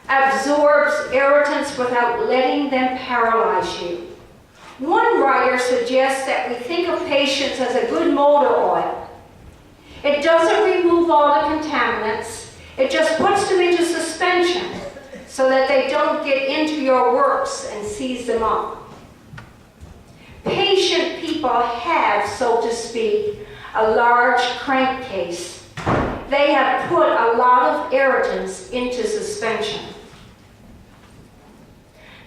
absorbs irritants without letting them paralyze you. One writer suggests that we think of patience as a good motor oil. It doesn't remove all the contaminants. It just puts them into suspension so that they don't get into your works and seize them up. Patient people have, so to speak, a large crankcase. They have put a lot of irritants into suspension.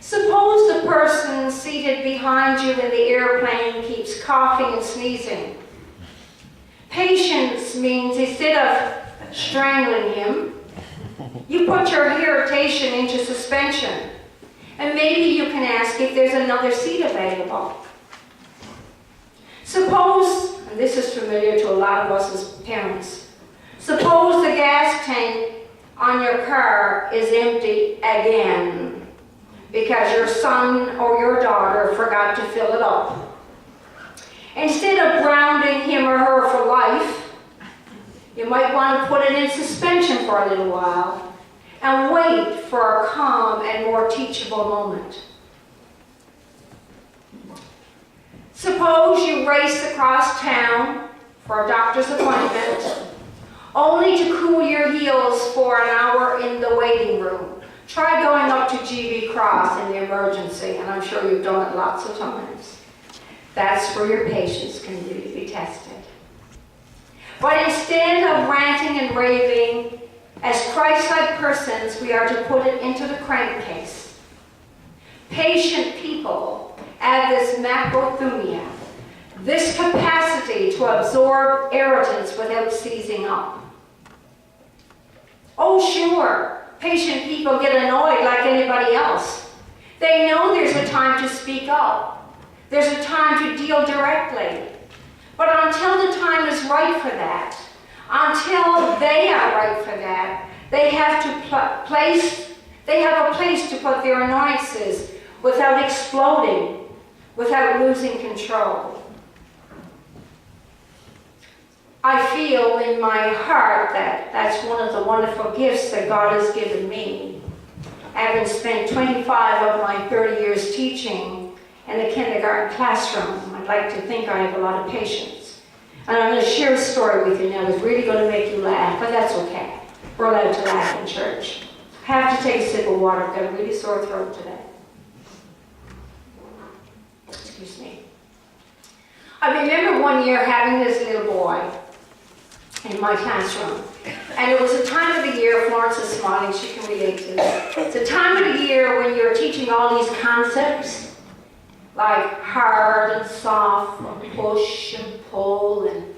Suppose the person seated behind you in the airplane keeps coughing and sneezing. Patience means instead of strangling him, you put your irritation into suspension. And maybe you can ask if there's another seat available. Suppose, and this is familiar to a lot of us as parents, suppose the gas tank on your car is empty again because your son or your daughter forgot to fill it up. Instead of grounding him or her for life, you might want to put it in suspension for a little while and wait for a calm and more teachable moment. Suppose you race across town for a doctor's appointment, only to cool your heels for an hour in the waiting room. Try going up to GB Cross in the emergency, and I'm sure you've done it lots of times. That's where your patience can really be tested. But instead of ranting and raving, as Christ-like persons, we are to put it into the crankcase. Patient people have this macrothumia, this capacity to absorb irritants without seizing up. Oh, sure, patient people get annoyed like anybody else. They know there's a time to speak up. There's a time to deal directly. But until the time is right for that, until they are right for that, they have a place to put their annoyances without exploding, without losing control. I feel in my heart that that's one of the wonderful gifts that God has given me. Having spent 25 of my 30 years teaching in the kindergarten classroom, I'd like to think I have a lot of patience. And I'm going to share a story with you now that's really going to make you laugh, but that's okay. We're allowed to laugh in church. I have to take a sip of water. I've got a really sore throat today. Excuse me. I remember one year having this little boy in my classroom. And it was a time of the year, Florence is smiling, she can relate to this. It's a time of the year when you're teaching all these concepts, like hard and soft, and push and pull, and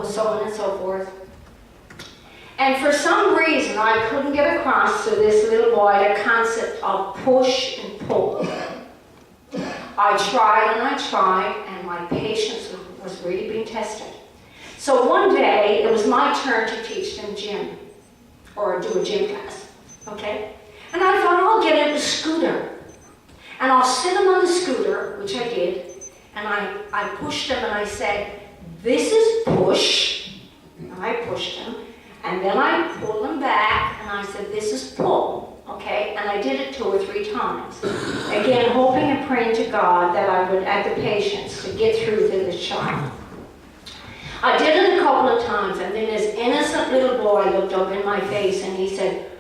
so on and so forth. And for some reason, I couldn't get across to this little boy the concept of push and pull. I tried, and my patience was really being tested. So one day, it was my turn to teach them gym, or do a gym class, okay? And I thought, I'll get in the scooter, and I'll sit them on the scooter, which I did, and I pushed them, and I said, this is push, and I pushed them, and then I pulled them back, and I said, this is pull, okay? And I did it 2 or 3 times. Again, hoping and praying to God that I would have the patience to get through to this child. I did it a couple of times, and then this innocent little boy looked up in my face and he said,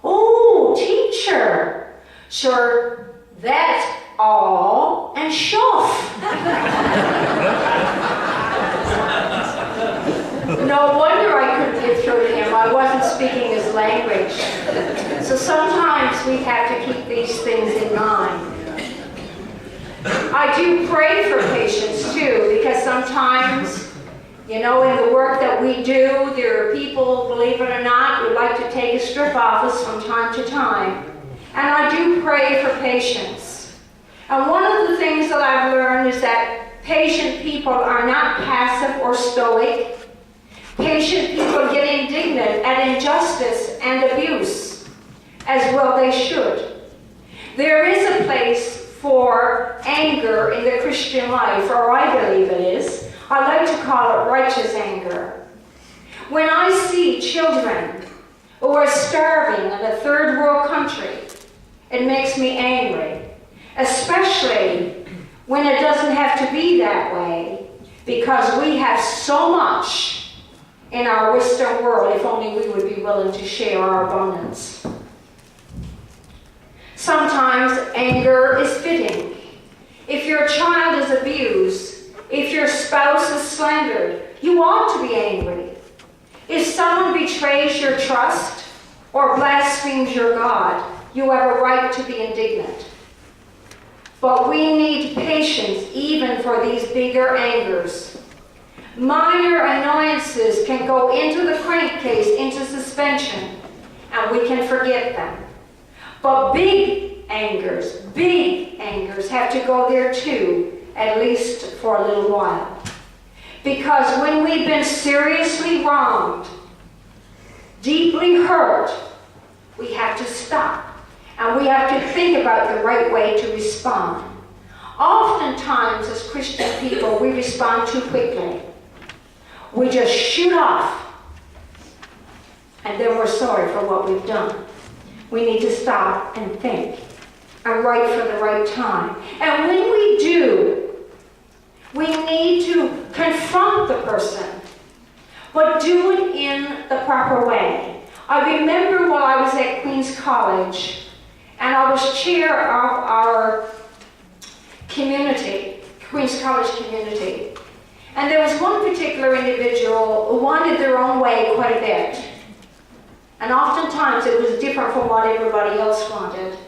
oh, teacher, sure, that's all and shuff. No wonder I couldn't get through to him. I wasn't speaking his language. So sometimes we have to keep these things in mind. I do pray for patience too, because sometimes, in the work that we do, there are people, believe it or not, who like to take a strip off us from time to time. And I do pray for patience. And one of the things that I've learned is that patient people are not passive or stoic. Patient people get indignant at injustice and abuse, as well they should. There is a place for anger in the Christian life, or I believe it is. I like to call it righteous anger. When I see children or we're starving in a third world country, it makes me angry, especially when it doesn't have to be that way, because we have so much in our Western world, if only we would be willing to share our abundance. Sometimes anger is fitting. If your child is abused, if your spouse is slandered, you ought to be angry. If someone betrays your trust or blasphemes your God, you have a right to be indignant. But we need patience even for these bigger angers. Minor annoyances can go into the crankcase, into suspension, and we can forget them. But big angers have to go there too, at least for a little while. Because when we've been seriously wronged, deeply hurt, we have to stop. And we have to think about the right way to respond. Oftentimes, as Christian people, we respond too quickly. We just shoot off. And then we're sorry for what we've done. We need to stop and think and write for the right time. And when we do, we need to confront the person, but do it in the proper way. I remember while I was at Queen's College, and I was chair of our community, Queen's College community, and there was one particular individual who wanted their own way quite a bit. And oftentimes it was different from what everybody else wanted.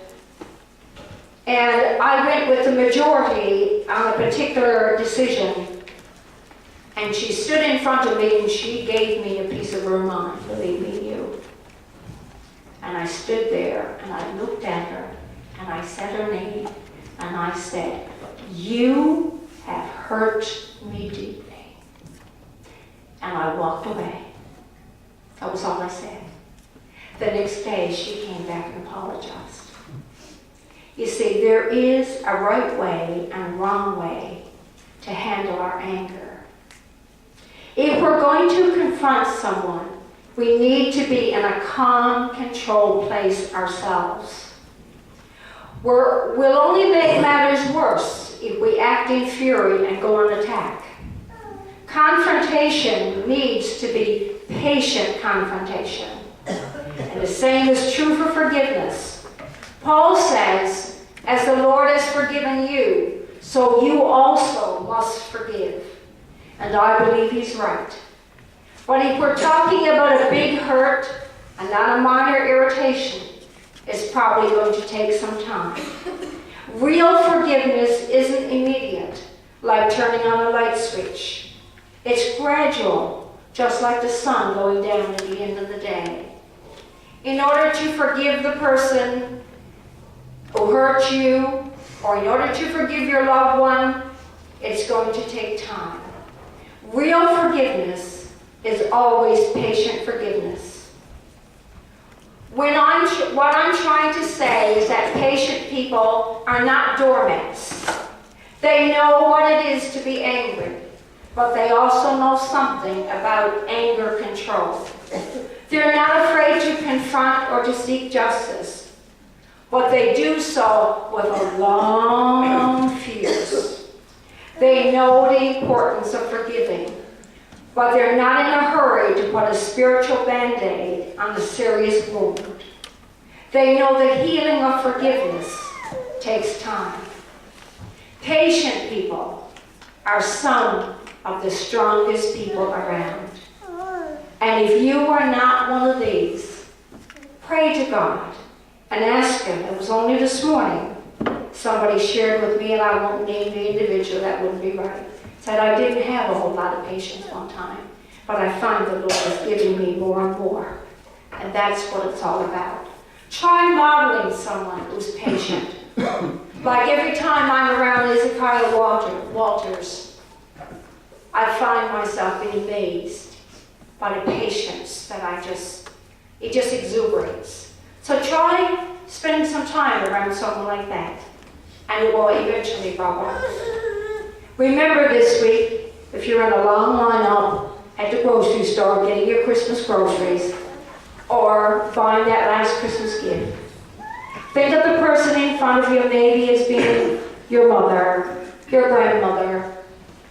And I went with the majority on a particular decision. And she stood in front of me and she gave me a piece of her mind, believe me, you. And I stood there and I looked at her and I said her name and I said, "You have hurt me deeply." And I walked away. That was all I said. The next day, she came back and apologized. You see, there is a right way and a wrong way to handle our anger. If we're going to confront someone, we need to be in a calm, controlled place ourselves. We'll only make matters worse if we act in fury and go on attack. Confrontation needs to be patient confrontation. And the same is true for forgiveness. Paul says, as the Lord has forgiven you, so you also must forgive. And I believe he's right. But if we're talking about a big hurt and not a minor irritation, it's probably going to take some time. Real forgiveness isn't immediate, like turning on a light switch. It's gradual, just like the sun going down at the end of the day. In order to forgive the person who hurt you, or in order to forgive your loved one, it's going to take time. Real forgiveness is always patient forgiveness. What I'm trying to say is that patient people are not doormats. They know what it is to be angry, but they also know something about anger control. They're not afraid to confront or to seek justice, but they do so with a long fuse. They know the importance of forgiving, but they're not in a hurry to put a spiritual band-aid on a serious wound. They know the healing of forgiveness takes time. Patient people are some of the strongest people around. And if you are not one of these, pray to God and ask him. It was only this morning somebody shared with me, and I won't name the individual, that wouldn't be right, said I didn't have a whole lot of patience one time, but I find the Lord is giving me more and more. And that's what it's all about. Try modeling someone who's patient. Like every time I'm around Ezekiel Walters, I find myself being amazed by the patience that it just exuberates. So try spending some time around someone like that, and it will eventually rub off. Remember this week, if you're in a long line up at the grocery store getting your Christmas groceries, or buying that last Christmas gift. Think of the person in front of you maybe as being your mother, your grandmother,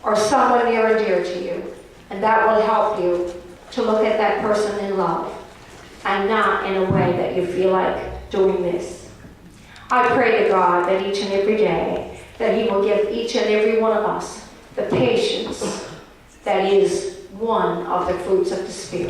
or someone near and dear to you. And that will help you to look at that person in love and not in a way that you feel like doing this. I pray to God that each and every day that He will give each and every one of us the patience that is one of the fruits of the Spirit.